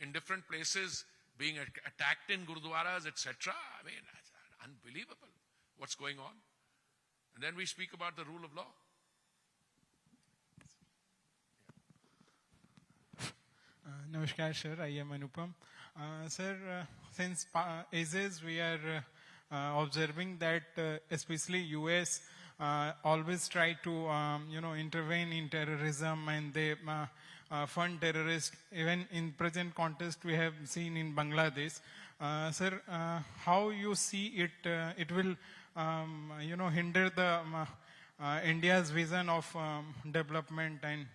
in different places, being attacked in gurudwaras, etc. I mean, it's unbelievable what's going on. And then we speak about the rule of law. Namaskar, sir. I am Anupam. Sir, since ages we are observing that especially US always try to intervene in terrorism, and they fund terrorists. Even in present context we have seen in Bangladesh. Sir, how you see it? It will hinder the India's vision of development and.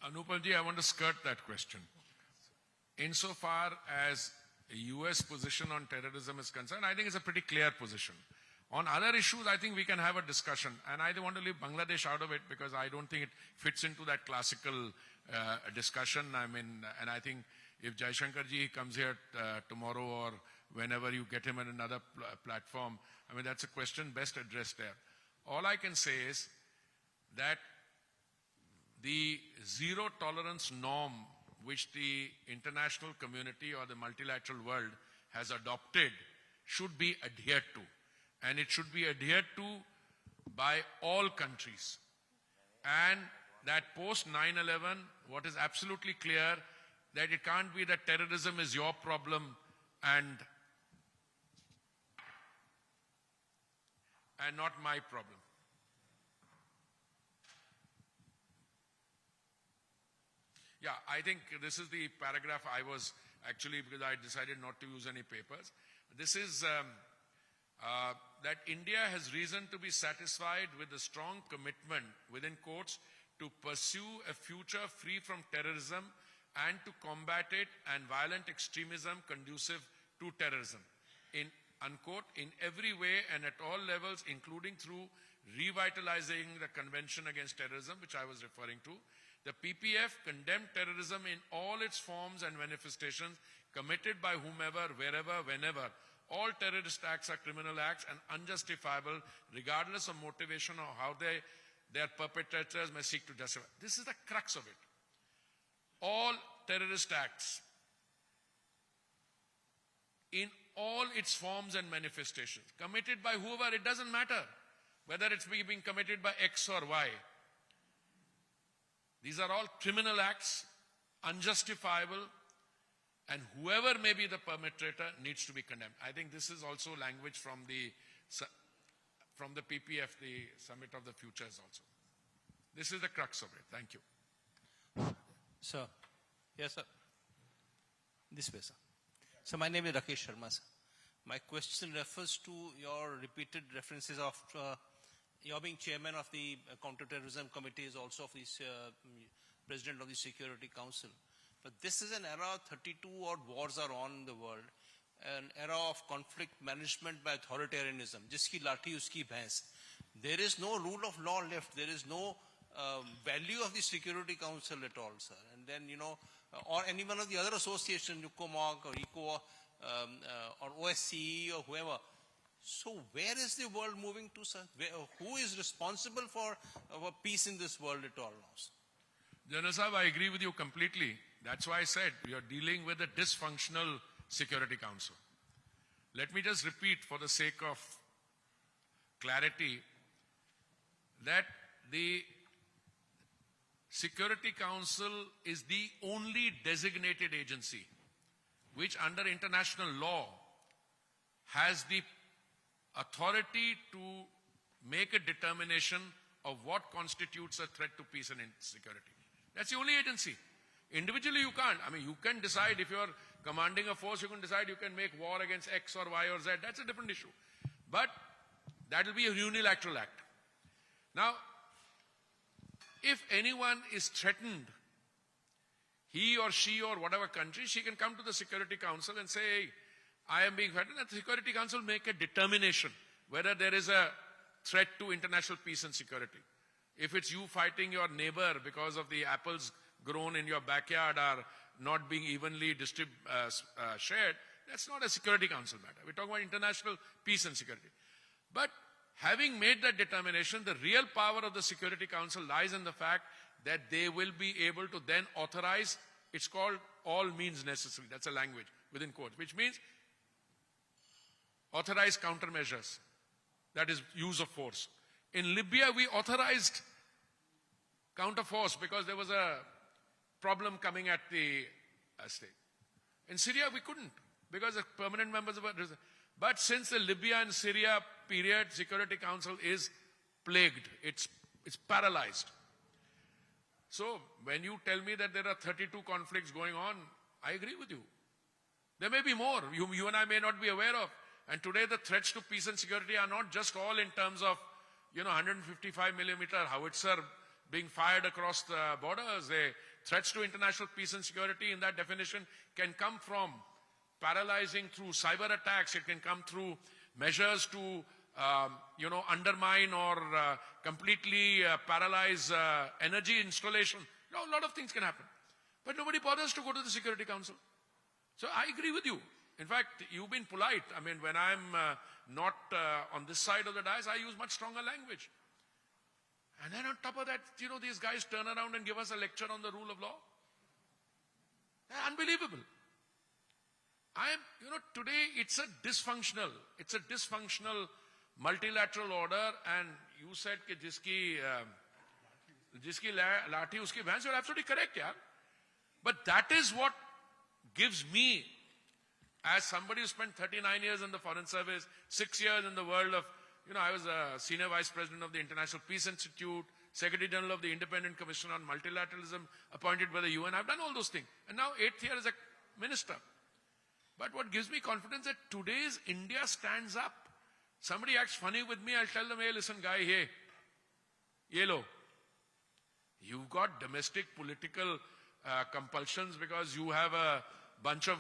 Anupamji, I want to skirt that question. Insofar as the US position on terrorism is concerned, I think it's a pretty clear position. On other issues, I think we can have a discussion. And I don't want to leave Bangladesh out of it because I don't think it fits into that classical discussion. I mean, and I think if Jaishankarji comes here tomorrow or whenever you get him on another platform, I mean, that's a question best addressed there. All I can say is that the zero tolerance norm which the international community or the multilateral world has adopted should be adhered to. And it should be adhered to by all countries. And that post 9/11, what is absolutely clear, that it can't be that terrorism is your problem and not my problem. Yeah, I think this is the paragraph I was actually, because I decided not to use any papers. This is that India has reason to be satisfied with the strong commitment within quotes to pursue a future free from terrorism and to combat it and violent extremism conducive to terrorism. In unquote, in every way and at all levels, including through revitalizing the Convention Against Terrorism, which I was referring to. The PPF condemned terrorism in all its forms and manifestations, committed by whomever, wherever, whenever. All terrorist acts are criminal acts and unjustifiable, regardless of motivation or how their perpetrators may seek to justify. This is the crux of it. All terrorist acts, in all its forms and manifestations, committed by whoever, it doesn't matter whether it's being committed by X or Y. These are all criminal acts, unjustifiable, and whoever may be the perpetrator needs to be condemned. I think this is also language from the PPF, the Summit of the Futures also. This is the crux of it. Thank you. Sir. Yes, sir. This way, sir. So my name is Rakesh Sharma, sir. My question refers to your repeated references of your being chairman of the Counter-Terrorism Committee, is also of the President of the Security Council. But this is an era, 32 odd wars are on in the world, an era of conflict management by authoritarianism. Jiski lathi uski bhains. There is no rule of law left. There is no value of the Security Council at all, sir. And then, or any one of the other associations, UCOMOG or ECO or OSCE or whoever. So where is the world moving to, sir? Who is responsible for peace in this world at all now, sir? General Sahib, I agree with you completely. That's why I said we are dealing with a dysfunctional Security Council. Let me just repeat for the sake of clarity that the Security Council is the only designated agency which under international law has the authority to make a determination of what constitutes a threat to peace and security. That's the only agency. Individually you can't. I mean, you can decide if you're commanding a force, you can decide you can make war against X or Y or Z. That's a different issue. But that will be a unilateral act. Now, if anyone is threatened, he or she or whatever country, she can come to the Security Council and say, hey, I am being threatened. And the Security Council make a determination whether there is a threat to international peace and security. If it's you fighting your neighbor because of the apples grown in your backyard are not being evenly shared, that's not a Security Council matter. We're talking about international peace and security. But having made that determination, the real power of the Security Council lies in the fact that they will be able to then authorize It's called all means necessary. That's a language within quotes, which means authorized countermeasures. That is use of force. In Libya, we authorized counterforce because there was a problem coming at the state. In Syria, we couldn't because the permanent members were. But since the Libya and Syria period, Security Council is plagued. It's paralyzed. So when you tell me that there are 32 conflicts going on, I agree with you. There may be more you and I may not be aware of. And today the threats to peace and security are not just all in terms of, 155 millimeter howitzer being fired across the borders. The threats to international peace and security in that definition can come from paralyzing through cyber attacks. It can come through measures to, undermine or completely paralyze energy installation. A lot of things can happen. But nobody bothers to go to the Security Council. So I agree with you. In fact, you've been polite. I mean, when I'm not on this side of the dais, I use much stronger language. And then on top of that, these guys turn around and give us a lecture on the rule of law. They're unbelievable. Today it's a dysfunctional multilateral order, and you said that jiski lathi uski bhans, you're absolutely correct, yeah. But that is what gives me, as somebody who spent 39 years in the Foreign Service, 6 years in the world of, I was a senior vice president of the International Peace Institute, Secretary General of the Independent Commission on Multilateralism, appointed by the UN. I've done all those things. And now 8th year as a minister. But what gives me confidence that today's India stands up. Somebody acts funny with me, I'll tell them, hey, listen, guy, hey, yellow. You've got domestic political compulsions because you have a bunch of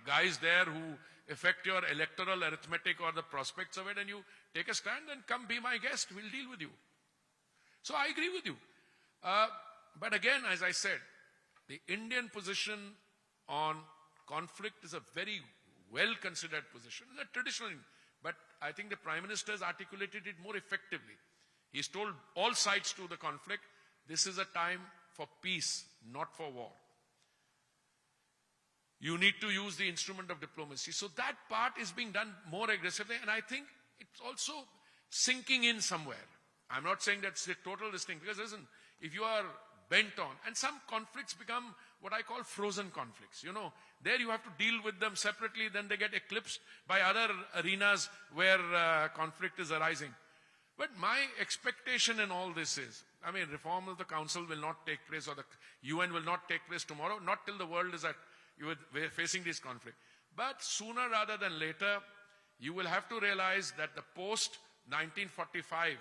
guys there who affect your electoral arithmetic or the prospects of it, and you take a stand and come be my guest. We'll deal with you. So I agree with you. But again, as I said, the Indian position on conflict is a very well-considered position. It's a traditional, but I think the Prime Minister has articulated it more effectively. He's told all sides to the conflict, this is a time for peace, not for war. You need to use the instrument of diplomacy. So that part is being done more aggressively, and I think it's also sinking in somewhere. I'm not saying that's the total distinct, because listen, if you are bent on, and some conflicts become what I call frozen conflicts. There you have to deal with them separately, then they get eclipsed by other arenas where conflict is arising. But my expectation in all this is, reform of the Council will not take place, or the UN will not take place tomorrow, not till the world is we're facing this conflict. But sooner rather than later, you will have to realize that the post-1945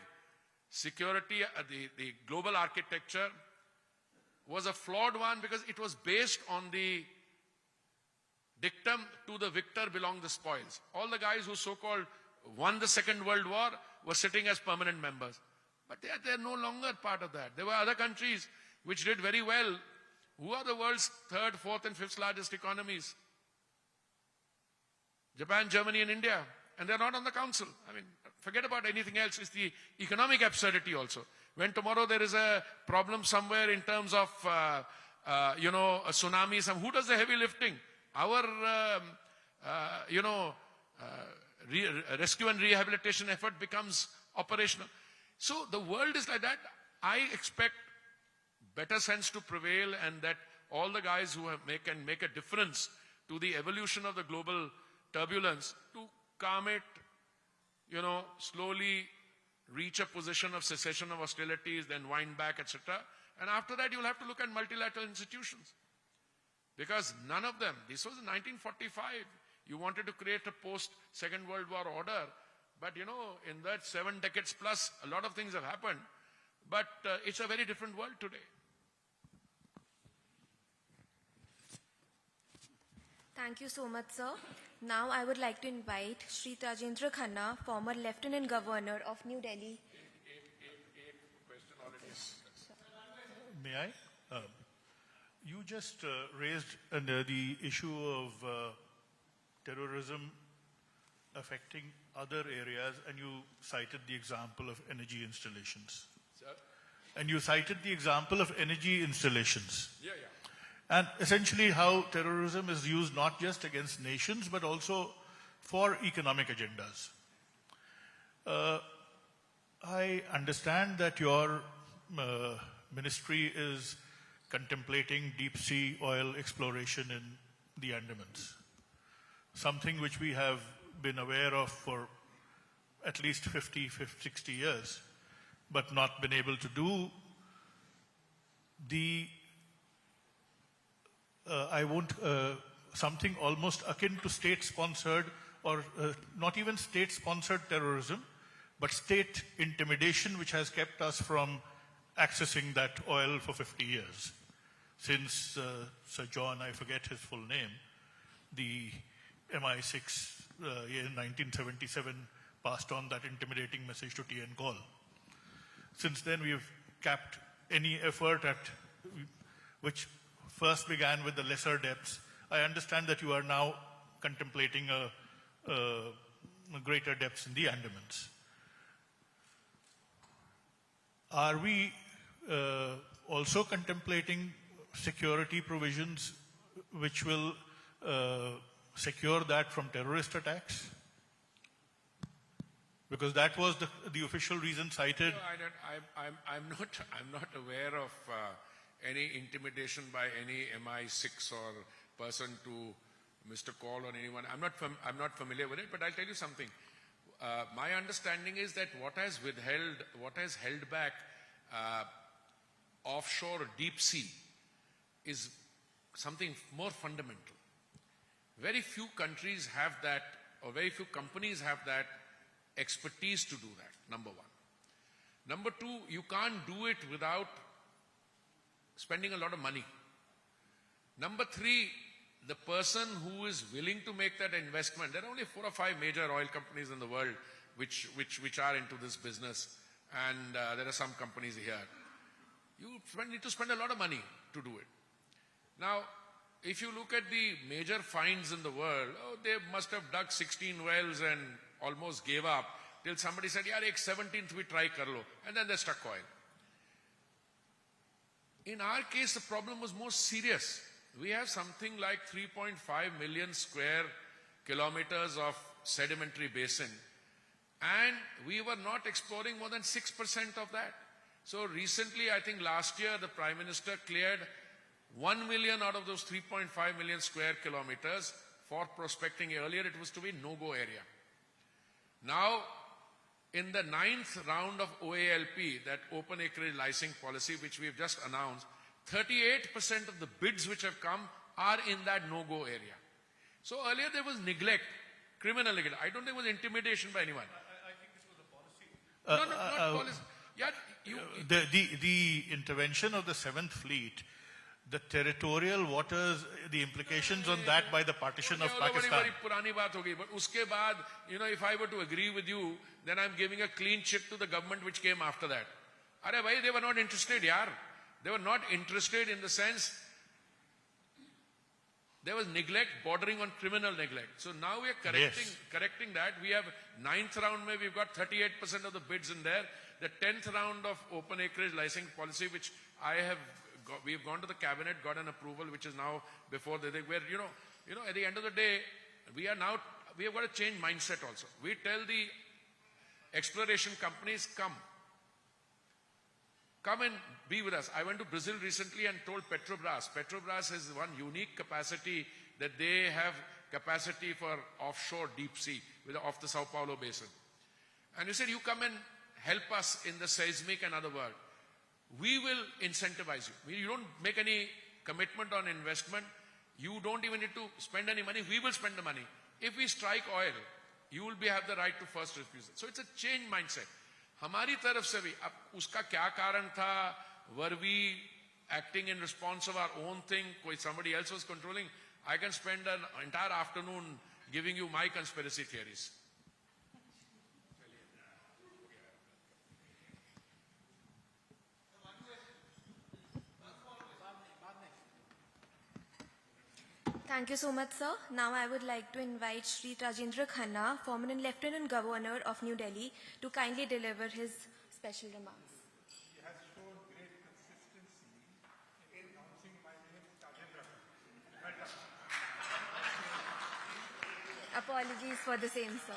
security, the global architecture was a flawed one because it was based on the dictum, to the victor belong the spoils. All the guys who so-called won the Second World War were sitting as permanent members. But they're no longer part of that. There were other countries which did very well. Who are the world's third, fourth, and fifth largest economies? Japan, Germany, and India. And they're not on the Council. Forget about anything else. It's the economic absurdity also. When tomorrow there is a problem somewhere in terms of, a tsunami, who does the heavy lifting? Our, rescue and rehabilitation effort becomes operational. So the world is like that. I expect better sense to prevail, and that all the guys who can make a difference to the evolution of the global turbulence, to calm it, slowly reach a position of cessation of hostilities, then wind back, etc. And after that, you'll have to look at multilateral institutions. Because none of them, this was in 1945, you wanted to create a post-Second World War order. But in that 7 decades plus, a lot of things have happened. But it's a very different world today. Thank you so much, sir. Now I would like to invite Shri Rajendra Khanna, former Lieutenant Governor of New Delhi. May I? You just raised the issue of terrorism affecting other areas, and you cited the example of energy installations. Sir? And you cited the example of energy installations. Yeah. and essentially how terrorism is used not just against nations but also for economic agendas. I understand that your ministry is contemplating deep sea oil exploration in the Andamans, something which we have been aware of for at least 60 years, but not been able to do. Something almost akin to state-sponsored or not even state-sponsored terrorism, but state intimidation, which has kept us from accessing that oil for 50 years. Since Sir John, I forget his full name, the MI6 in 1977 passed on that intimidating message to T.N. Gaul. Since then, we've capped any effort at which first began with the lesser depths. I understand that you are now contemplating a greater depths in the Andamans. Are we also contemplating security provisions which will secure that from terrorist attacks? Because that was the official reason cited. No, I'm not aware of any intimidation by any MI6 or person to Mr. Kaul or anyone. I'm not familiar with it, but I'll tell you something. My understanding is that what has held back offshore deep sea is something more fundamental. Very few countries have that, or very few companies have that expertise to do that, number one. Number two, you can't do it without spending a lot of money. Number three, the person who is willing to make that investment, there are only 4 or 5 major oil companies in the world which are into this business, and there are some companies here. You need to spend a lot of money to do it. Now, if you look at the major finds in the world, they must have dug 16 wells and almost gave up till somebody said, "Yeah, 17th we try kar lo," and then they struck oil. In our case, the problem was more serious. We have something like 3.5 million square kilometers of sedimentary basin, and we were not exploring more than 6% of that. So recently, I think last year, the Prime Minister cleared 1 million out of those 3.5 million square kilometers for prospecting. Earlier, it was to be no-go area. Now, in the 9th round of OALP, that open acreage licensing policy, which we have just announced, 38% of the bids which have come are in that no-go area. So earlier there was neglect, criminal neglect. I don't think it was intimidation by anyone. I think this was a policy. No, not policy. Yeah, the intervention of the 7th Fleet, the territorial waters, the implications on that by the partition of Pakistan. Very purani baat ho gayi. But uske baad, if I were to agree with you, then I'm giving a clean chit to the government which came after that. Arey bhai, they were not interested, yaar. They were not interested in the sense there was neglect bordering on criminal neglect. So now we are correcting that. We have 9th round where we've got 38% of the bids in there. The 10th round of open acreage licensing policy, which we've gone to the cabinet, got an approval, which is now before where at the end of the day, we have got to change mindset also. We tell the exploration companies, come and be with us. I went to Brazil recently and told Petrobras. Petrobras has one unique capacity, that they have capacity for offshore deep sea off the Sao Paulo basin. And you said, you come and help us in the seismic and other work. We will incentivize you. You don't make any commitment on investment. You don't even need to spend any money. We will spend the money. If we strike oil, you will have the right to first refusal. So it's a change mindset. हमारी तरफ से भी अब उसका क्या कारण था? Were we acting in response of our own thing? Somebody else was controlling? I can spend an entire afternoon giving you my conspiracy theories. Thank you so much, sir. Now I would like to invite Shri Rajendra Khanna, former Lieutenant Governor of New Delhi, to kindly deliver his special remarks. He has shown great consistency in announcing my name, Rajendra Apologies for the same, sir.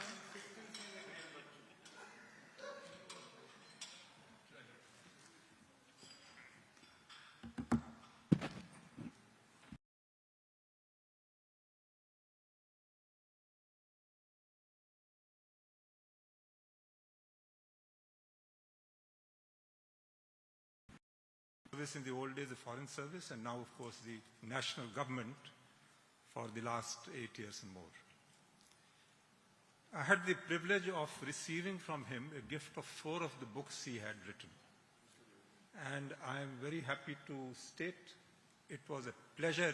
Service in the old days, the foreign service, and now, of course, the national government for the last 8 years and more. I had the privilege of receiving from him a gift of 4 of the books he had written. And I am very happy to state it was a pleasure